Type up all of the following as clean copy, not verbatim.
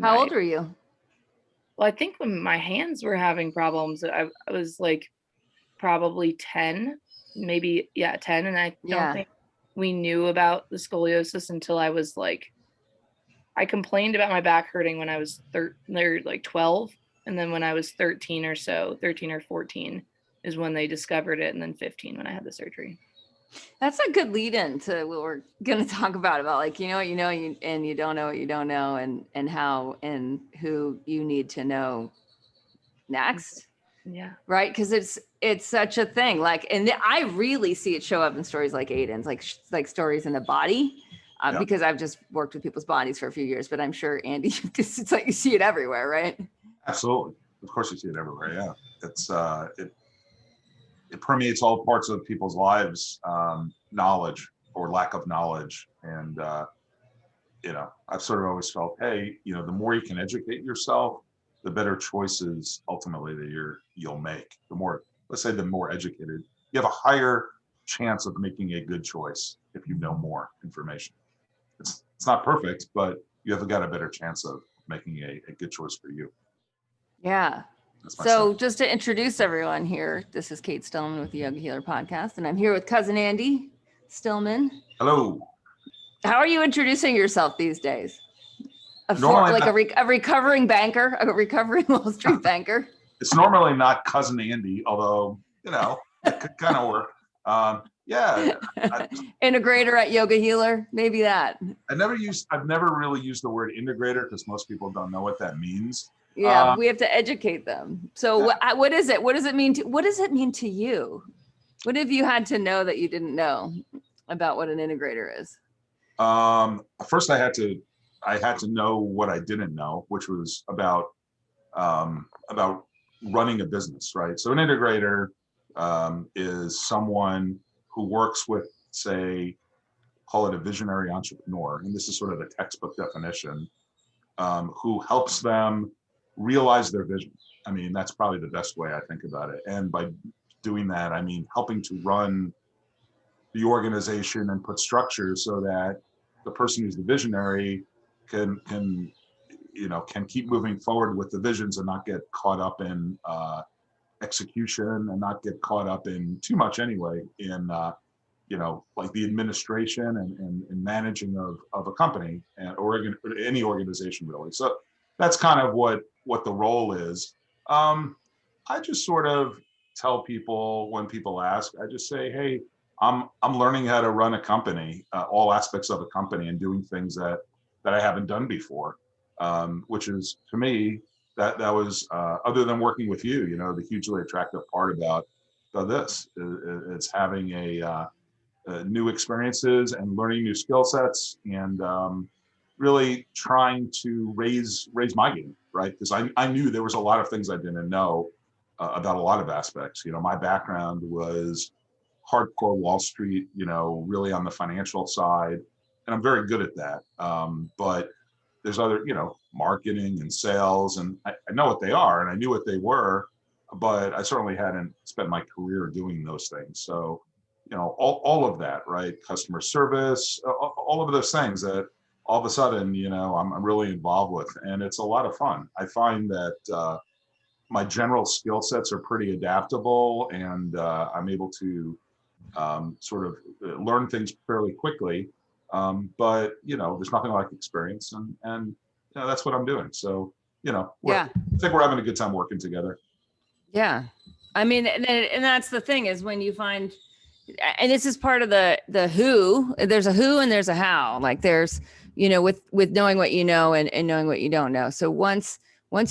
How Right. old were you? Well, I think when my hands were having problems, I was like probably 10, maybe, yeah, 10. And I don't Yeah. think we knew about the scoliosis until I complained about my back hurting when I was like 12. And then when I was 13 or so, 13 or 14 is when they discovered it. And then 15 when I had the surgery. That's a good lead in to what we're going to talk about like, you know what you know, and you don't know what you don't know, and how and who you need to know next. Yeah. Right. Because it's such a thing. Like, and I really see it show up in stories like Aiden's, like stories in the body. Yeah. Because I've just worked with people's bodies for a few years, but I'm sure Andy, it's like you see it everywhere, right? Absolutely. Of course you see it everywhere. Yeah. It's it permeates all parts of people's lives, knowledge or lack of knowledge. And I've sort of always felt, hey, the more you can educate yourself, the better choices ultimately that you'll make. Let's say the more educated, you have a higher chance of making a good choice if you know more information. It's not perfect, but you have got a better chance of making a good choice for you. Yeah. That's my So sense. just to introduce everyone here, this is Cate Stillman with the Yoga Healer Podcast, and I'm here with cousin Andy Stillman. Hello. How are you introducing yourself these days? A recovering banker, a recovering Wall Street banker. It's normally not cousin Andy, although it could kind of work. Yeah. Integrator at Yoga Healer, maybe that. I've never really used the word integrator because most people don't know what that means. Yeah, we have to educate them. So yeah. what is it? What does it mean to you? What have you had to know that you didn't know about what an integrator is? First I had to know what I didn't know, which was about running a business, right? So an integrator is someone who works with, say, call it a visionary entrepreneur, and this is sort of the textbook definition, who helps them realize their vision. I mean, that's probably the best way I think about it. And by doing that, I mean helping to run the organization and put structure so that the person who's the visionary can keep moving forward with the visions and not get caught up in execution and not get caught up in too much anyway in like the administration and managing of a company or any organization really. So that's kind of what the role is. I just sort of tell people when people ask, I just say, hey, I'm learning how to run a company, all aspects of a company, and doing things that I haven't done before, which is, to me, that was other than working with you, the hugely attractive part about this. It's having new experiences and learning new skill sets and really trying to raise my game, right? Because I knew there was a lot of things I didn't know about a lot of aspects. My background was hardcore Wall Street, really on the financial side, and I'm very good at that. But there's other, marketing and sales, and I know what they are, and I knew what they were, but I certainly hadn't spent my career doing those things. So, all of that, right? Customer service, all of those things that all of a sudden, I'm really involved with, and it's a lot of fun. I find that my general skill sets are pretty adaptable, and I'm able to sort of learn things fairly quickly. But there's nothing like experience, and that's what I'm doing. So I think we're having a good time working together. Yeah, I mean, and that's the thing is when you find, and this is part of the who. There's a who and there's a how. Like there's with knowing what you know and knowing what you don't know. So once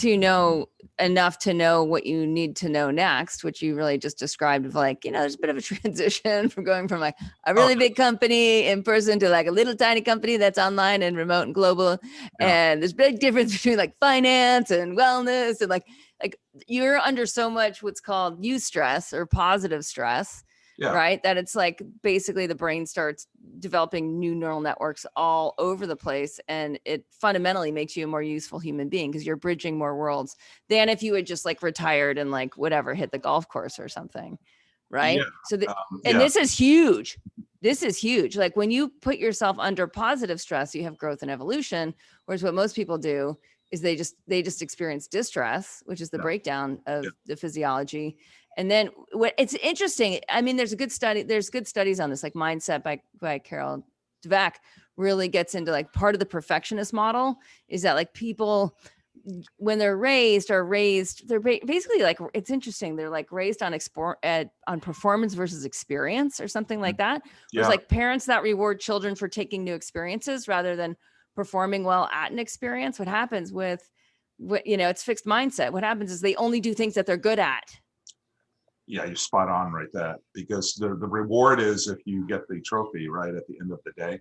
you know enough to know what you need to know next, which you really just described of like, there's a bit of a transition from going from like a really big company in person to like a little tiny company that's online and remote and global. Yeah. And there's a big difference between like finance and wellness and like you're under so much what's called eustress or positive stress. Yeah. Right. That it's like basically the brain starts developing new neural networks all over the place. And it fundamentally makes you a more useful human being because you're bridging more worlds than if you had just like retired and like whatever, hit the golf course or something. Right. Yeah. So, this is huge. This is huge. Like when you put yourself under positive stress, you have growth and evolution. Whereas what most people do is they just experience distress, which is the Yeah. breakdown of Yeah. the physiology. And then what it's interesting, I mean, there's good studies on this, like Mindset by Carol Dweck really gets into like part of the perfectionist model is that like people, when they're raised, they're basically like, it's interesting. They're like raised on on performance versus experience or something like that. Yeah. There's like parents that reward children for taking new experiences rather than performing well at an experience. What happens with it's fixed mindset. What happens is they only do things that they're good at. Yeah, you're spot on right that, because the reward is if you get the trophy right at the end of the day.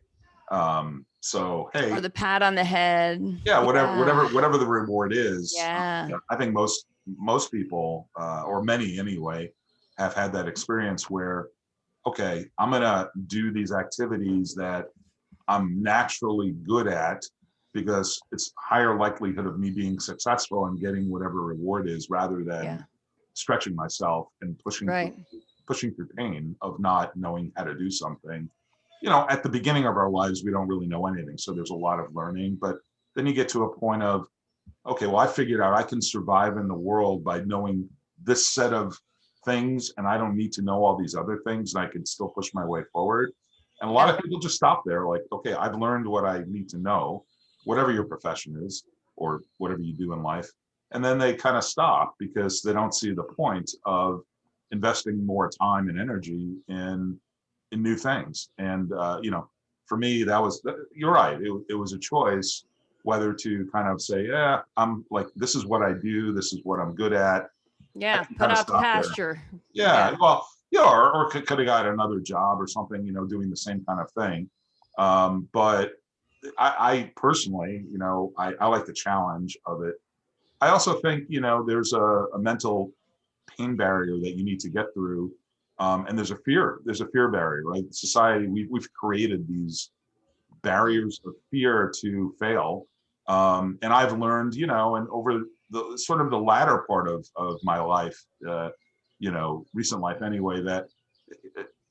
So hey, Or the pat on the head. yeah, whatever the reward is. Yeah. I think most people, or many anyway, have had that experience where, okay, I'm gonna do these activities that I'm naturally good at because it's higher likelihood of me being successful and getting whatever reward is, rather than stretching myself and pushing through pain of not knowing how to do something. At the beginning of our lives, we don't really know anything. So there's a lot of learning, but then you get to a point of, okay, well, I figured out I can survive in the world by knowing this set of things, and I don't need to know all these other things, and I can still push my way forward. And a lot of people just stop there, like, okay, I've learned what I need to know, whatever your profession is, or whatever you do in life. And then they kind of stop because they don't see the point of investing more time and energy in new things. And for me, you're right. It was a choice whether to kind of say, yeah, I'm like, this is what I do, this is what I'm good at. Yeah, put out the pasture. Yeah. Well, or could have got another job or something, doing the same kind of thing. But I personally, I like the challenge of it. I also think, there's a mental pain barrier that you need to get through. And there's a fear barrier, right? Society, we've created these barriers of fear to fail. And I've learned, and over the sort of the latter part of my life, recent life anyway, that,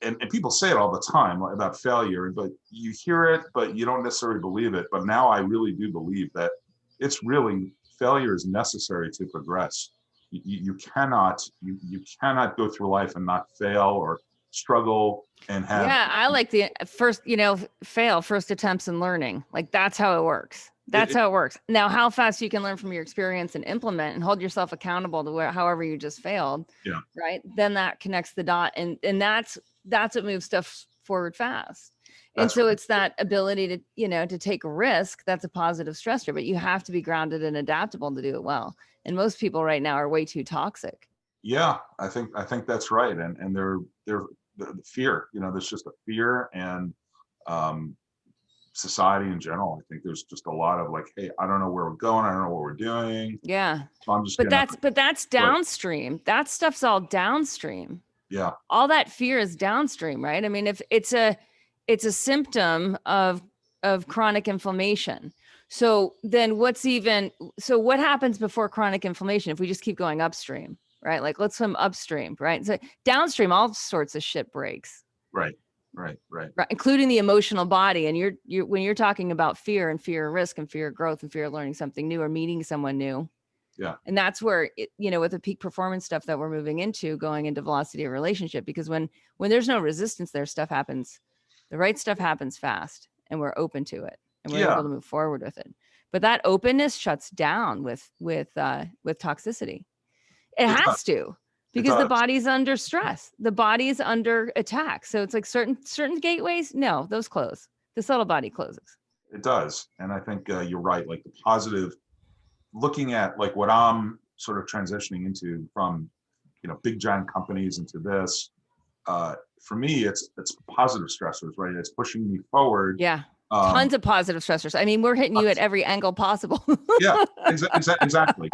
and people say it all the time about failure, but you hear it, but you don't necessarily believe it. But now I really do believe that failure is necessary to progress. You cannot go through life and not fail or struggle and have. Yeah, I like the first, fail first attempts in learning. Like that's how it works. How it works. Now, how fast you can learn from your experience and implement and hold yourself accountable to however you just failed. Yeah. Right. Then that connects the dot, and that's what moves stuff forward fast. And so it's that ability to, to take a risk. That's a positive stressor, but you have to be grounded and adaptable to do it well. And most people right now are way too toxic. Yeah, I think that's right. And they're the fear, there's just a fear, and society in general. I think there's just a lot of like, hey, I don't know where we're going. I don't know what we're doing. Yeah. So I'm just. But that's downstream. That stuff's all downstream. Yeah. All that fear is downstream, right? I mean, if it's a symptom of chronic inflammation. So then what happens before chronic inflammation if we just keep going upstream, right? Like let's swim upstream, right? So downstream, all sorts of shit breaks. Right. Including the emotional body. And you're when you're talking about fear and fear of risk and fear of growth and fear of learning something new or meeting someone new. Yeah. And that's where, with the peak performance stuff that we're moving into, going into velocity of relationship, because when there's no resistance there, stuff happens. The right stuff happens fast, and we're open to it, and we're able to move forward with it. But that openness shuts down with toxicity. It has to, because the body's under stress. The body is under attack. So it's like certain gateways. No, those close. The subtle body closes. It does, and I think you're right. Like the positive, looking at like what I'm sort of transitioning into from, big giant companies into this. For me, it's positive stressors, right? It's pushing me forward. Yeah. Tons of positive stressors. I mean, we're hitting you at every angle possible. Yeah, exactly.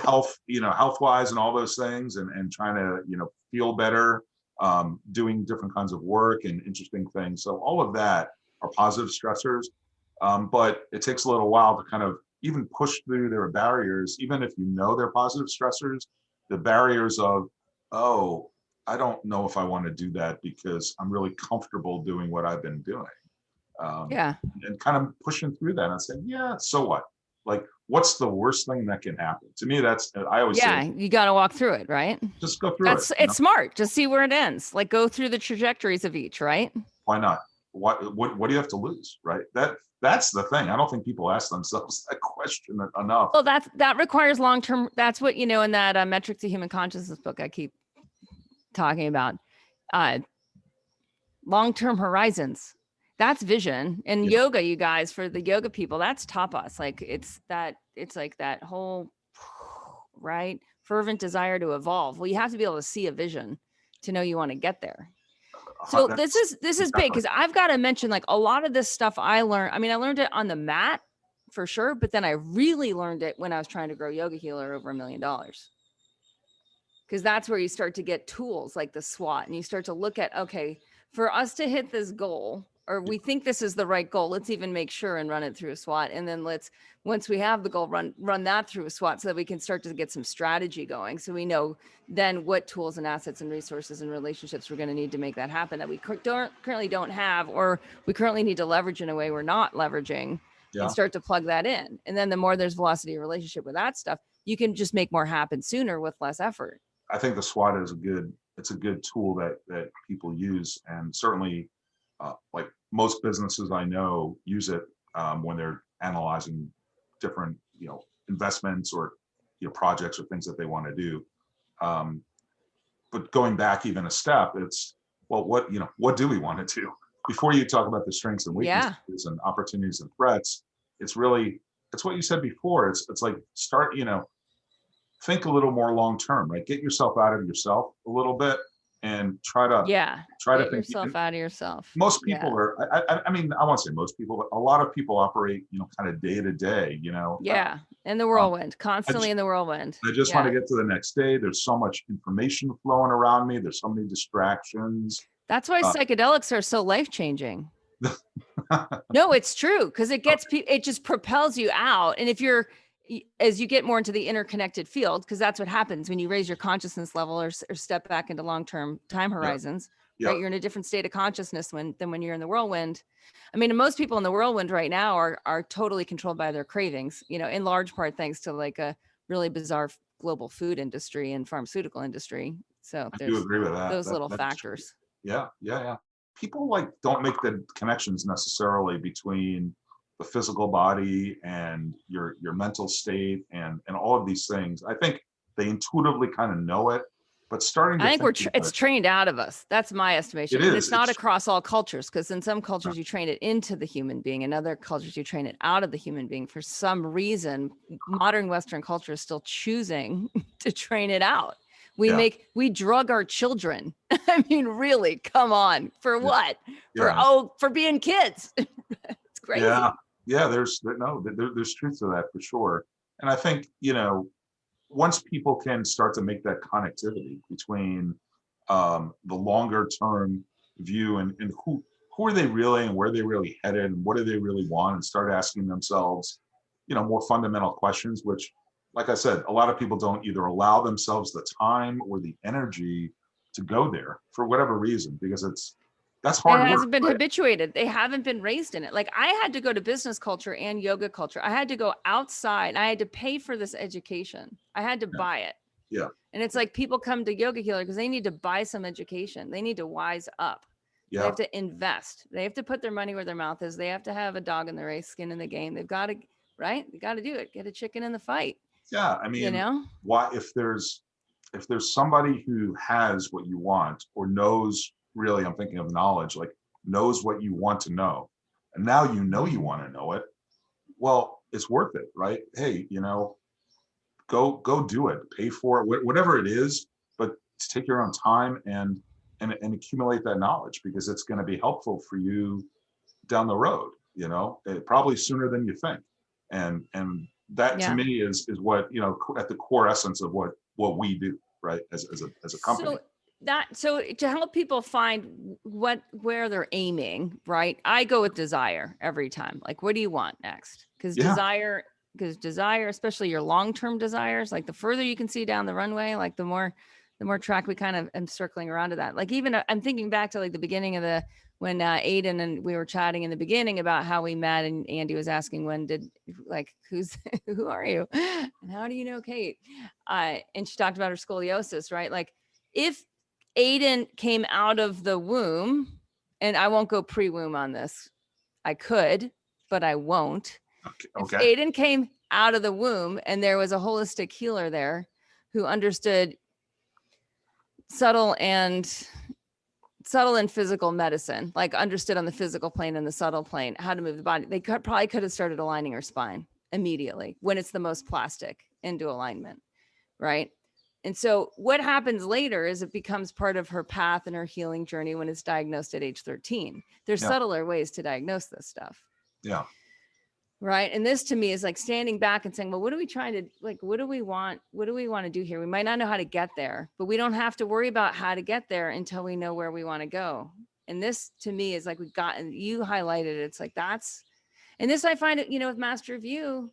Health, health-wise and all those things, and trying to, feel better, doing different kinds of work and interesting things. So all of that are positive stressors. But it takes a little while to kind of even push through their barriers, even if they're positive stressors, the barriers of, oh, I don't know if I want to do that because I'm really comfortable doing what I've been doing. And kind of pushing through that and saying, yeah, so what? Like, what's the worst thing that can happen? To me, that's, I always Yeah, say, you got to walk through it, right? just go through it. It's smart. Just see where it ends. Like go through the trajectories of each, right? Why not? What do you have to lose, right? That's the thing. I don't think people ask themselves that question enough. Well, that requires long-term. That's what, in that Metrics to Human Consciousness book I keep talking about. Long-term horizons. That's vision. And Yeah. yoga, you guys, for the yoga people, that's tapas. Like it's like that whole, right? Fervent desire to evolve. Well, you have to be able to see a vision to know you want to get there. So this is big, because I've got to mention, like, a lot of this stuff I learned. I mean, I learned it on the mat for sure, but then I really learned it when I was trying to grow Yoga Healer over $1 million. Because that's where you start to get tools like the SWOT, and you start to look at, okay, for us to hit this goal, or we think this is the right goal, let's even make sure and run it through a SWOT. And then once we have the goal, run that through a SWOT so that we can start to get some strategy going. So we know then what tools and assets and resources and relationships we're going to need to make that happen that we currently don't have, or we currently need to leverage in a way we're not leveraging, and start to plug that in. And then the more there's velocity of relationship with that stuff, you can just make more happen sooner with less effort. I think the SWOT is it's a good tool that people use, and certainly like most businesses I know use it when they're analyzing different investments or projects or things that they want to do. But going back even a step, it's, well, what do we want to do? Before you talk about the strengths and weaknesses and opportunities and threats, it's what you said before. It's like start, think a little more long term, right? Get yourself out of yourself a little bit and try to think yourself out of yourself. Most people are, I mean, I won't say most people, but a lot of people operate, kind of day to day, Yeah. In the whirlwind, constantly in the whirlwind. I just want to get to the next day. There's so much information flowing around me. There's so many distractions. That's why psychedelics are so life-changing. No, it's true. Because it just propels you out. And as you get more into the interconnected field, because that's what happens when you raise your consciousness level or step back into long-term time horizons, right? You're in a different state of consciousness than when you're in the whirlwind. I mean, most people in the whirlwind right now are totally controlled by their cravings, in large part thanks to like a really bizarre global food industry and pharmaceutical industry. So I do agree with that. Those little factors. Yeah. People don't make the connections necessarily between the physical body and your mental state and all of these things. I think they intuitively kind of know it, but I think it's trained out of us. That's my estimation. It's not across all cultures, because in some cultures you train it into the human being, in other cultures you train it out of the human being. For some reason, modern Western culture is still choosing to train it out. We drug our children. I mean, really, come on. For what? For being kids. It's crazy. Yeah, there's truth to that for sure. And I think, once people can start to make that connectivity between the longer term view and who are they really and where they really headed and what do they really want, and start asking themselves, more fundamental questions, which, like I said, a lot of people don't either allow themselves the time or the energy to go there for whatever reason, because that's hard. It hasn't been habituated. They haven't been raised in it. Like I had to go to business culture and yoga culture. I had to go outside. I had to pay for this education. I had to buy it. Yeah. And it's like people come to Yoga Healer because they need to buy some education. They need to wise up. Yeah. They have to invest. They have to put their money where their mouth is. They have to have a dog in the race, skin in the game. They've got to, right? They got to do it. Get a chicken in the fight. Yeah. I mean, why, if there's somebody who has what you want or knows, really, I'm thinking of knowledge, like knows what you want to know, and now you want to know it, well, it's worth it, right? Hey, go do it, pay for it, whatever it is, but take your own time and accumulate that knowledge, because it's going to be helpful for you down the road, probably sooner than you think. And that to me is what, at the core essence of what we do, right? As a company. So to help people find where they're aiming, right? I go with desire every time. Like, what do you want next? Because desire, especially your long-term desires, like the further you can see down the runway, like the more track we kind of am circling around to that. Like even I'm thinking back to like the beginning of Aiden and we were chatting in the beginning about how we met, and Andy was asking who are you and how do you know Cate? And she talked about her scoliosis, right? Like if Aiden came out of the womb, and I won't go pre-womb on this. I could, but I won't. Okay. If Aiden came out of the womb and there was a holistic healer there who understood subtle and physical medicine, like understood on the physical plane and the subtle plane, how to move the body, they probably could have started aligning her spine immediately when it's the most plastic into alignment. Right. And so what happens later is it becomes part of her path and her healing journey when it's diagnosed at age 13. There's subtler ways to diagnose this stuff. Yeah. Right. And this to me is like standing back and saying, well, what are we trying to like? What do we want? What do we want to do here? We might not know how to get there, but we don't have to worry about how to get there until we know where we want to go. And this to me is like, and you highlighted it. It's like, and this, I find it, with Master of You.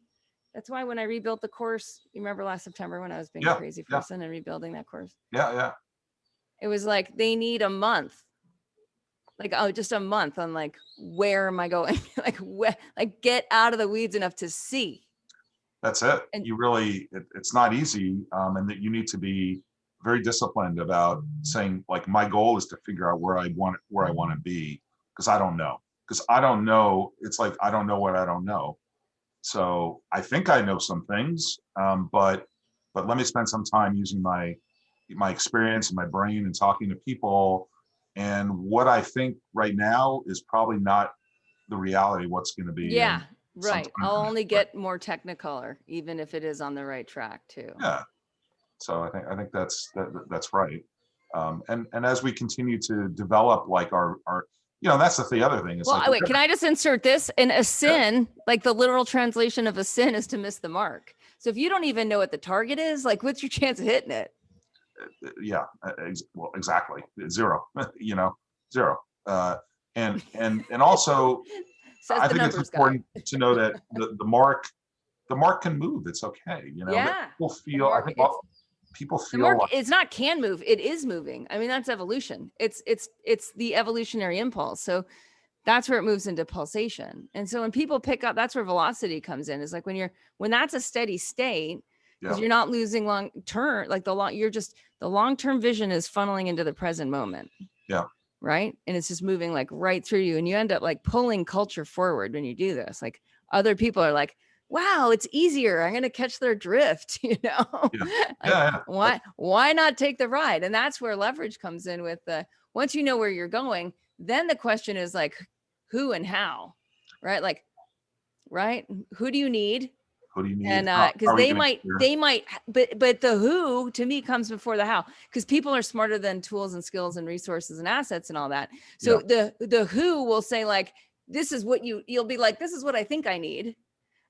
That's why when I rebuilt the course, you remember last September when I was being a crazy person and rebuilding that course? Yeah. It was like, they need a month. Like, just a month on like, where am I going? like get out of the weeds enough to see. That's it. And you really, it's not easy. And that you need to be very disciplined about saying like, my goal is to figure out where I want to be. Cause I don't know. It's like, I don't know what I don't know. So I think I know some things, but let me spend some time using my experience and my brain and talking to people. And what I think right now is probably not the reality of what's going to be. Yeah, right. I'll only get more technicolor, even if it is on the right track too. Yeah. So I think that's right. And as we continue to develop like our that's the other thing. It's wait, can I just insert this? And a sin, like the literal translation of a sin is to miss the mark. So if you don't even know what the target is, like what's your chance of hitting it? Yeah, well, exactly. Zero, zero. And also, I think it's important to know that the mark can move. It's okay. People feel, I think people feel the mark, it's not can move, it is moving. I mean, that's evolution. It's the evolutionary impulse. So that's where it moves into pulsation. And so when people pick up, that's where velocity comes in. Is like when that's a steady state, because you're not losing long term, like the long-term vision is funneling into the present moment. Yeah. Right. And it's just moving like right through you. And you end up like pulling culture forward when you do this. Like other people are like, wow, it's easier. I'm going to catch their drift, Why not take the ride? And that's where leverage comes in with once you know where you're going, then the question is like, who and how, right? Like, right. Who do you need? Who do you need? And because they might, but the who to me comes before the how, because people are smarter than tools and skills and resources and assets and all that. So the who will say like, this is what you'll be like, this is what I think I need.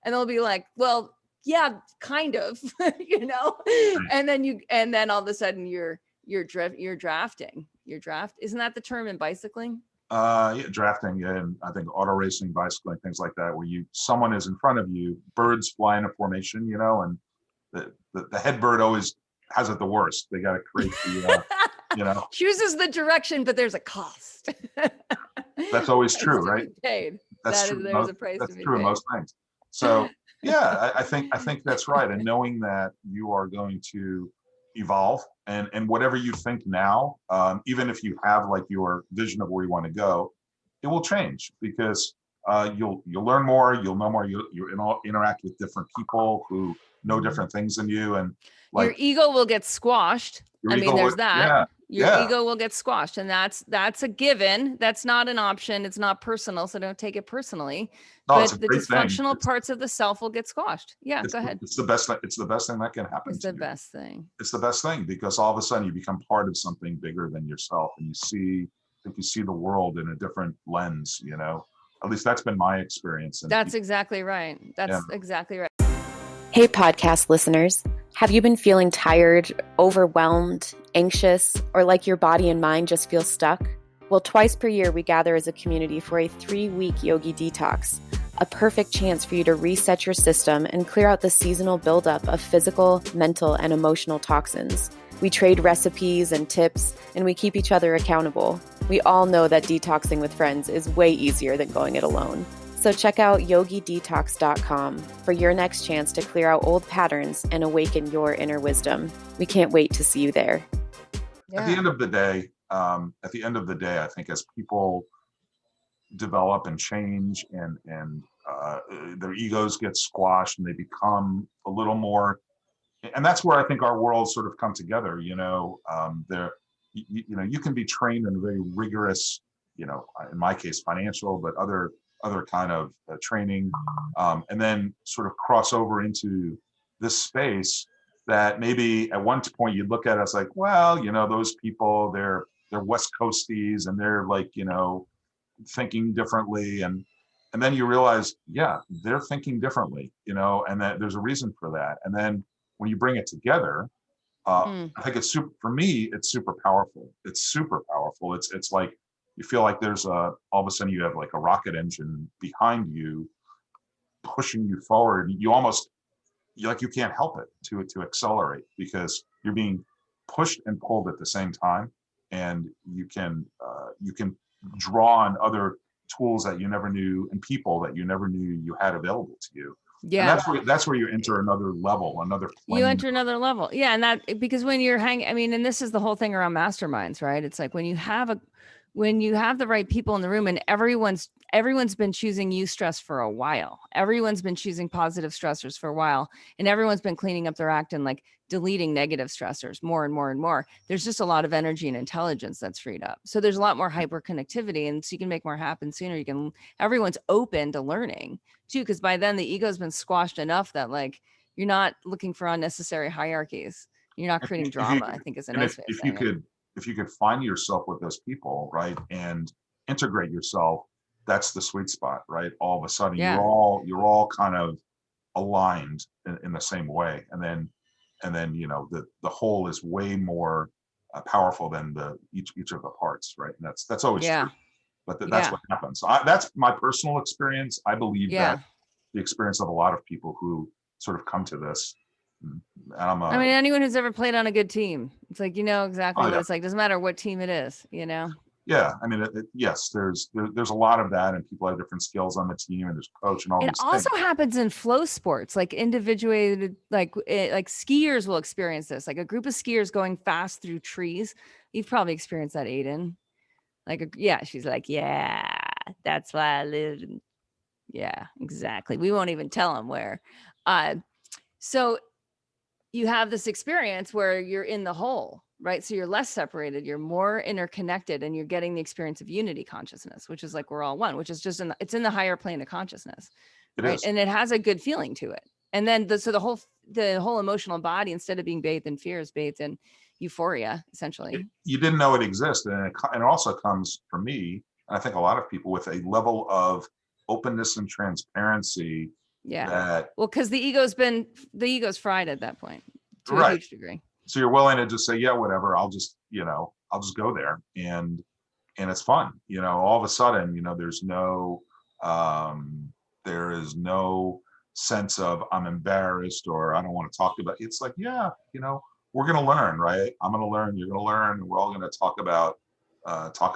And they'll be like, well, yeah, kind of, and then all of a sudden you're drafting. Isn't that the term in bicycling? Drafting, and I think auto racing, bicycling, things like that, where someone is in front of you, birds fly in a formation, and the head bird always has it the worst. They got to create the, chooses the direction, but there's a cost. That's always true, right? Paid. That's true. There's a price that's to be true paid. in most things. So I think that's right. And knowing that you are going to evolve and whatever you think now, even if you have like your vision of where you want to go, it will change because you'll learn more, you'll know more, you'll interact with different people who know different things than you, and like your ego will get squashed. There's that. Your ego will get squashed, and that's a given. That's not an option. It's not personal, so don't take it personally. No, but the dysfunctional parts of the self will get squashed. Yeah, go ahead. It's the best thing that can happen. It's the best thing. It's the best thing because all of a sudden you become part of something bigger than yourself, and you see the world in a different lens. At least that's been my experience. And that's exactly right. Exactly right. Hey, podcast listeners. Have you been feeling tired, overwhelmed, anxious, or like your body and mind just feel stuck? Well, twice per year, we gather as a community for a 3-week yogi detox, a perfect chance for you to reset your system and clear out the seasonal buildup of physical, mental, and emotional toxins. We trade recipes and tips, and we keep each other accountable. We all know that detoxing with friends is way easier than going it alone. So check out yogidetox.com for your next chance to clear out old patterns and awaken your inner wisdom. We can't wait to see you there. At the end of the day, I think as people develop and change and their egos get squashed and they become a little more, and that's where I think our worlds sort of come together. You can be trained in a very rigorous, in my case, financial, but other kind of training, and then sort of cross over into this space that maybe at one point you look at us like, well, those people, they're West Coasties and they're like, thinking differently, and then you realize, yeah, they're thinking differently, and that there's a reason for that. And then when you bring it together, I think it's for me, it's super powerful. It's super powerful. It's like you feel like there's all of a sudden you have like a rocket engine behind you pushing you forward. You can't help it to accelerate, because you're being pushed and pulled at the same time, and you can draw on other tools that you never knew and people that you never knew you had available to you. Yeah. And that's where you enter another level, another plane. You enter another level. Yeah. And that, because when you're and this is the whole thing around masterminds, right? It's like when you have the right people in the room, and everyone's been choosing eustress for a while. Everyone's been choosing positive stressors for a while, and everyone's been cleaning up their act and like deleting negative stressors more and more and more. There's just a lot of energy and intelligence that's freed up. So there's a lot more hyperconnectivity, and so you can make more happen sooner. Everyone's open to learning too, because by then the ego's been squashed enough that like you're not looking for unnecessary hierarchies. You're not creating drama, I think is a nice way of saying it. If you could find yourself with those people, right, and integrate yourself, that's the sweet spot, right? All of a sudden, you're all kind of aligned in the same way, and then the whole is way more powerful than each of the parts, right? And that's always true. But that's what happens. So that's my personal experience. I believe that the experience of a lot of people who sort of come to this. I mean, anyone who's ever played on a good team, it's like, exactly what it's like. Doesn't matter what team it is, Yeah. I mean, yes, there's a lot of that, and people have different skills on the team, and there's coach and all these things. It also happens in flow sports, like individuated, like skiers will experience this, like a group of skiers going fast through trees. You've probably experienced that, Aiden. She's like, yeah, that's why I live. Yeah, exactly. We won't even tell them where. So you have this experience where you're in the whole, right? So you're less separated, you're more interconnected, and you're getting the experience of unity consciousness, which is like we're all one, which is just it's in the higher plane of consciousness, right? And it has a good feeling to it. And then the whole emotional body, instead of being bathed in fear, is bathed in euphoria, essentially. You didn't know it existed, and it also comes, for me, and I think a lot of people, with a level of openness and transparency. Yeah. Because the ego's fried at that point to a huge degree. So you're willing to just say, yeah, whatever. I'll just go there, and it's fun. All of a sudden, there is no sense of I'm embarrassed or I don't want to talk about it. It's like, yeah, we're going to learn, right? I'm going to learn. You're going to learn. And we're all going to talk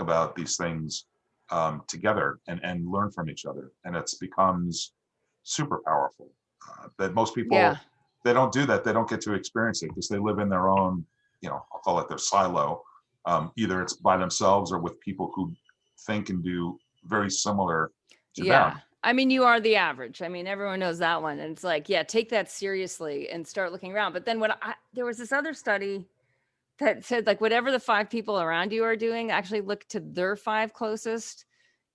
about these things together and learn from each other. And it becomes super powerful. That most people, they don't do that. They don't get to experience it because they live in their own, I'll call it their silo. Either it's by themselves or with people who think and do very similar to them. I mean, you are the average. I mean, everyone knows that one. And it's like, take that seriously and start looking around. But then there was this other study that said, like, whatever the 5 people around you are doing, actually look to their 5 closest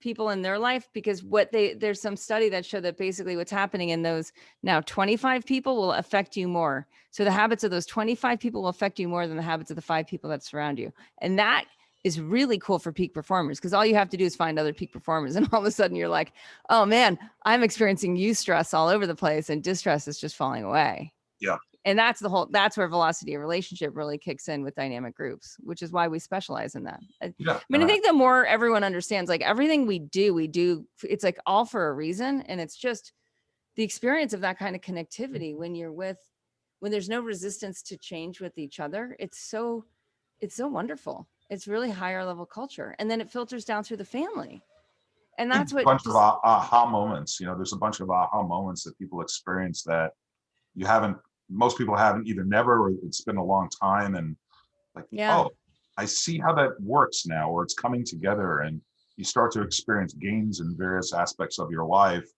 people in their life, because there's some study that showed that basically what's happening in those now 25 people will affect you more. So the habits of those 25 people will affect you more than the habits of the 5 people that surround you. And that is really cool for peak performers, because all you have to do is find other peak performers. And all of a sudden you're like, oh man, I'm experiencing eustress all over the place and distress is just falling away. Yeah. And that's where velocity of relationship really kicks in with dynamic groups, which is why we specialize in that. Yeah. I mean, I think the more everyone understands, like everything we do, it's like all for a reason. And it's just the experience of that kind of connectivity when there's no resistance to change with each other. It's so wonderful. It's really higher level culture. And then it filters down through the family. And I think that's a what bunch just, of aha moments, there's a bunch of aha moments that people experience that most people haven't either never, or it's been a long time. And like, yeah. oh, I see how that works now, or it's coming together, and you start to experience gains in various aspects of your life.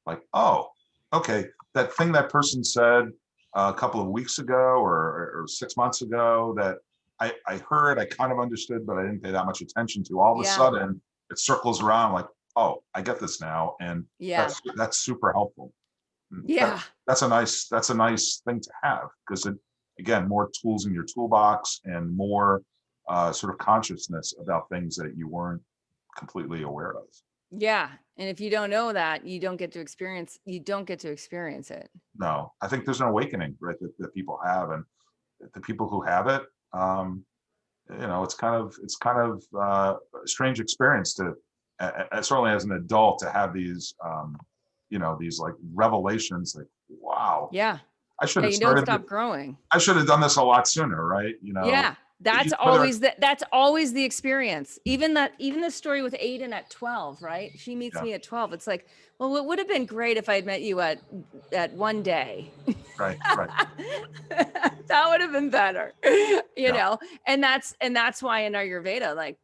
Like, oh, okay, that thing that person said a couple of weeks ago or 6 months ago that I heard, I kind of understood, but I didn't pay that much attention to. All of a Yeah. sudden, it circles around like, oh, I get this now, and Yeah. that's super helpful. Yeah. That's a nice thing to have, because it, again, more tools in your toolbox and more sort of consciousness about things that you weren't completely aware of. Yeah. And if you don't know that, you don't get to experience it. No, I think there's an awakening, right, that people have, and the people who have it, it's kind of a strange experience to, certainly as an adult, to have these, these like revelations, like, wow, Yeah. I should Yeah, have you don't started. stop growing. I should have done this a lot sooner, right? Yeah. That's always the experience. Even the story with Aiden at 12, right? She meets me at 12. It's like, well, it would have been great if I'd met you at one day. Right. That would have been better, you know? And that's why in Ayurveda, like,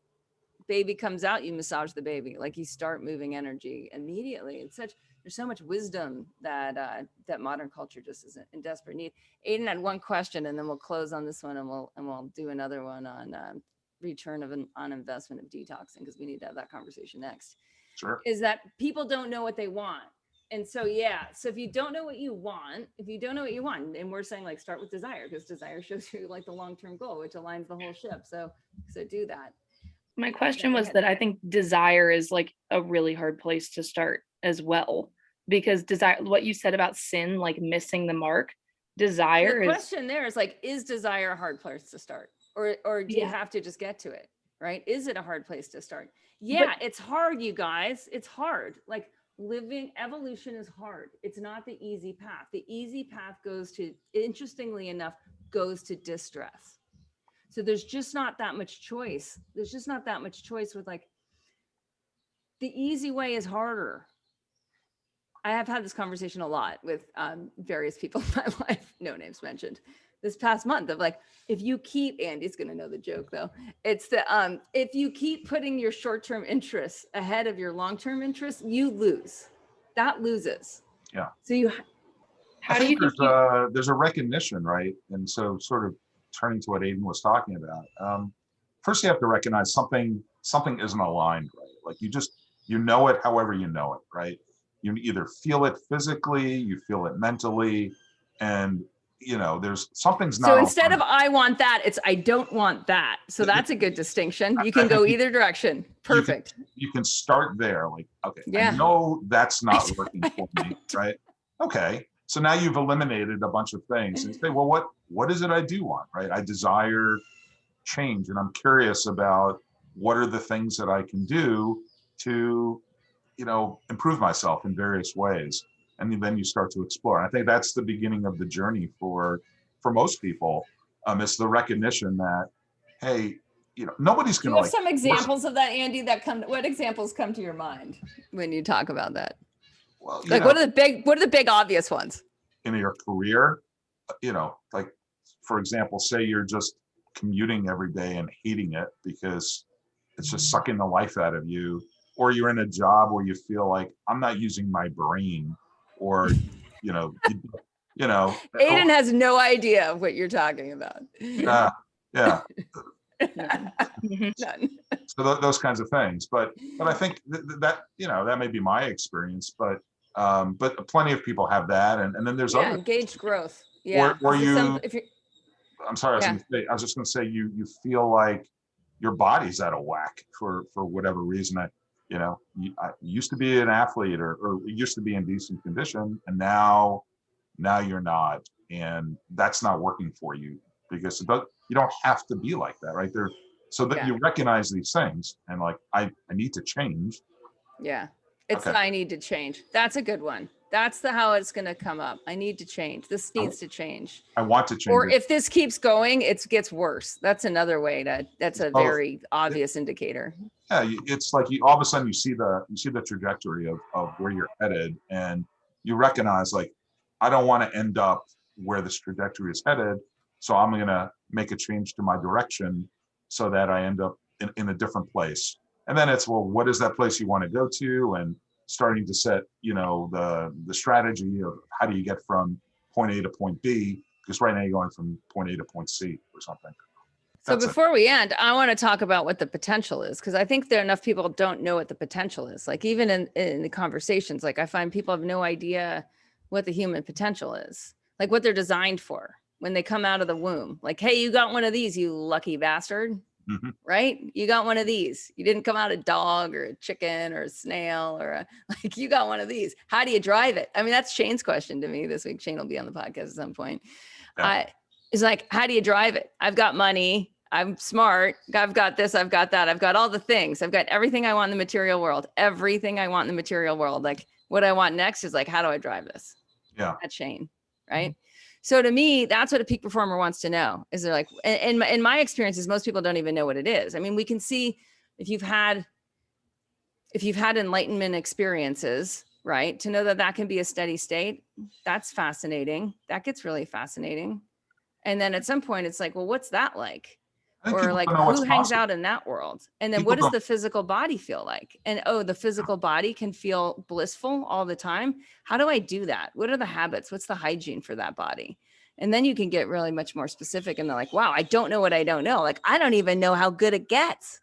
baby comes out, you massage the baby, like you start moving energy immediately. There's so much wisdom that modern culture just is in desperate need. Aiden had one question, and then we'll close on this one, and we'll do another one on return on investment of detoxing, because we need to have that conversation next. Sure. Is that people don't know what they want. And so, so if you don't know what you want, and we're saying, like, start with desire, because desire shows you like the long-term goal, which aligns the whole ship. So do that. My question was that I think desire is like a really hard place to start as well, because desire, what you said about sin, like missing the mark, desire the question there is like, is desire a hard place to start, or do you have to just get to it, right? Is it a hard place to start? Yeah, but it's hard, you guys. It's hard. Like, evolution is hard. It's not the easy path. The easy path interestingly enough, goes to distress. So there's just not that much choice. With, like, the easy way is harder. I have had this conversation a lot with various people in my life, no names mentioned, this past month, of like, if you keep, Andy's going to know the joke though. It's if you keep putting your short-term interests ahead of your long-term interests, you lose. That loses. Yeah. So there's a recognition, right? And so, sort of turning to what Aiden was talking about, first you have to recognize something isn't aligned, right? Like, you know it however you know it, right? You either feel it physically, you feel it mentally, and there's something's not. So instead of I want that, it's I don't want that. So that's a good distinction. You can go either direction. Perfect. You can start there, like, okay, I know that's not working for me, right? Okay. So now you've eliminated a bunch of things, and say, well, what is it I do want, right? I desire change, and I'm curious about what are the things that I can do to, improve myself in various ways. And then you start to explore. And I think that's the beginning of the journey for most people. It's the recognition that, hey, nobody's going to. Do you have some examples of that, Andy? What examples come to your mind when you talk about that? Well, like, what are the big obvious ones in your career? Like, for example, say you're just commuting every day and hating it because it's just sucking the life out of you, or you're in a job where you feel like, I'm not using my brain, or Aiden has no idea what you're talking about. Yeah. None. So those kinds of things, but I think that that may be my experience, but plenty of people have that, and then there's other engaged growth. Yeah. Or I'm sorry, I was just going to say you feel like your body's out of whack for whatever reason. I used to be an athlete, or used to be in decent condition, and now you're not, and that's not working for you, because you don't have to be like that, right? So that you recognize these things, and like, I need to change. Yeah. It's I need to change. That's a good one. That's how it's going to come up. I need to change. This needs to change. I want to change Or it. if this keeps going, it gets worse. That's another way that's a very obvious indicator. Yeah, it's like all of a sudden you see the trajectory of where you're headed, and you recognize, like, I don't want to end up where this trajectory is headed, so I'm going to make a change to my direction so that I end up in a different place. And then it's, well, what is that place you want to go to, and starting to set, the strategy of how do you get from point A to point B, because right now you're going from point A to point C or something. So before we end, I want to talk about what the potential is, because I think there are enough people don't know what the potential is. Like, even in the conversations, like, I find people have no idea what the human potential is, like what they're designed for when they come out of the womb. Like, hey, you got one of these, you lucky bastard. Mm-hmm. Right? You got one of these. You didn't come out a dog or a chicken or a snail like, you got one of these. How do you drive it? I mean, that's Shane's question to me this week. Shane will be on the podcast at some point. Yeah. It's like, how do you drive it? I've got money. I'm smart. I've got this. I've got that. I've got all the things. I've got everything I want in the material world. Everything I want in the material world. Like, what I want next is like, how do I drive this? Yeah. That's Shane. Right. Mm-hmm. So to me, that's what a peak performer wants to know. Is they're like, in my experiences, most people don't even know what it is. I mean, we can see if you've had enlightenment experiences, right? To know that can be a steady state. That's fascinating. That gets really fascinating. And then at some point it's like, well, what's that like? Or like, who hangs out in that world? And then what does the physical body feel like? And the physical body can feel blissful all the time. How do I do that? What are the habits? What's the hygiene for that body? And then you can get really much more specific. And they're like, wow, I don't know what I don't know. Like, I don't even know how good it gets.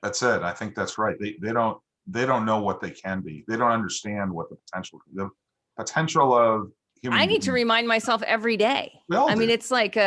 That's it. I think that's right. They don't know what they can be. They don't understand what the potential of human I need to remind myself every day. I mean, it's like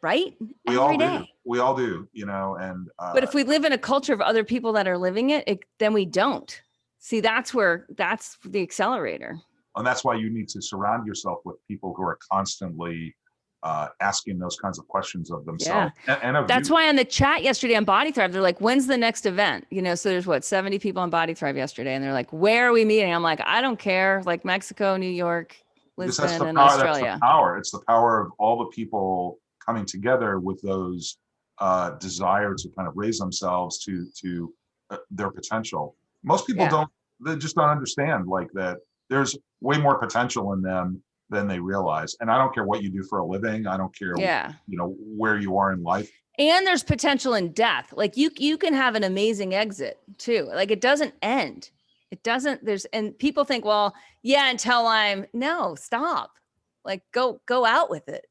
right? Every day. We all do, and but if we live in a culture of other people that are living it, then we don't. See, that's the accelerator. And that's why you need to surround yourself with people who are constantly asking those kinds of questions of themselves. Yeah. And that's why on the chat yesterday on Body Thrive, they're like, when's the next event? So there's 70 people on Body Thrive yesterday. And they're like, where are we meeting? I'm like, I don't care. Like Mexico, New York, Lisbon, and Australia. That's the power. It's the power of all the people coming together with those desire to kind of raise themselves to their potential. Most people they just don't understand like that there's way more potential in them than they realize. And I don't care what you do for a living. I don't care, where you are in life. And there's potential in death. Like you can have an amazing exit too. Like it doesn't end. It doesn't, and people think, well, yeah, until no, stop. Like go out with it.